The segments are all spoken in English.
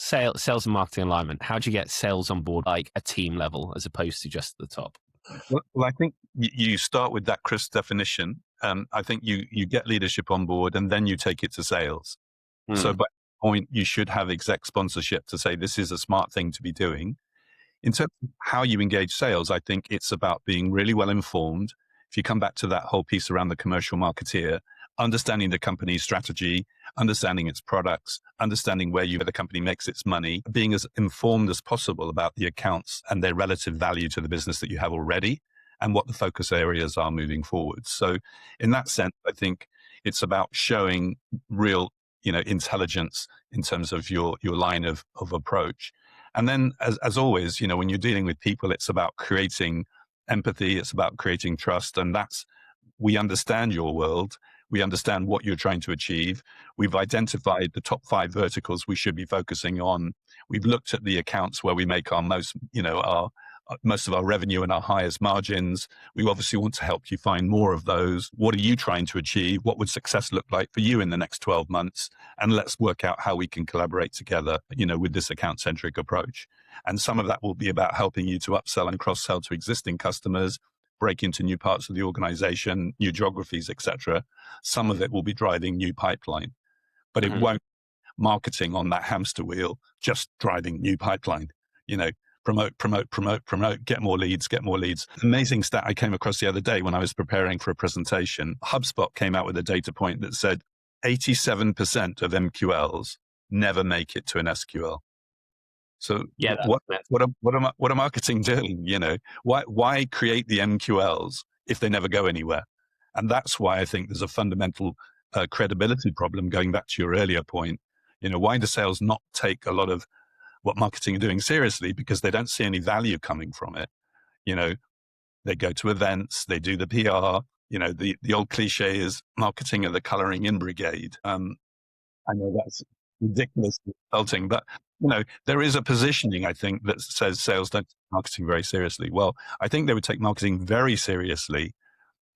sales and marketing alignment. How do you get sales on board like a team level as opposed to just at the top? Well, I think you start with that crisp definition. I think you get leadership on board and then you take it to sales. So by that point, you should have exec sponsorship to say this is a smart thing to be doing. In terms of how you engage sales, I think it's about being really well informed. If you come back to that whole piece around the commercial marketeer, understanding the company's strategy, understanding its products, understanding where the company makes its money, being as informed as possible about the accounts and their relative value to the business that you have already and what the focus areas are moving forward. So in that sense, I think it's about showing real, intelligence in terms of your line of approach. And then as always, when you're dealing with people, it's about creating empathy. It's about creating trust. And we understand your world. We understand what you're trying to achieve. We've identified the top 5 verticals we should be focusing on. We've looked at the accounts where we make our most of our revenue and our highest margins. We obviously want to help you find more of those. What are you trying to achieve? What would success look like for you in the next 12 months? And let's work out how we can collaborate together, with this account-centric approach. And some of that will be about helping you to upsell and cross-sell to existing customers, break into new parts of the organization, new geographies, etc. Some of it will be driving new pipeline, but it won't marketing on that hamster wheel, just driving new pipeline, promote, get more leads. Amazing stat I came across the other day when I was preparing for a presentation. HubSpot came out with a data point that said 87% of MQLs never make it to an SQL. So Yeah, what are marketing doing? Why create the MQLs if they never go anywhere? And that's why I think there's a fundamental credibility problem. Going back to your earlier point, why do sales not take a lot of what marketing are doing seriously? Because they don't see any value coming from it. They go to events, they do the PR. The old cliche is marketing are the coloring in brigade. I know that's ridiculously insulting, but there is a positioning, I think, that says sales don't take marketing very seriously. Well, I think they would take marketing very seriously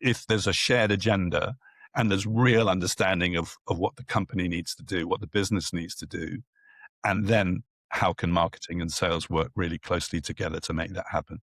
if there's a shared agenda and there's real understanding of what the company needs to do, what the business needs to do, and then how can marketing and sales work really closely together to make that happen.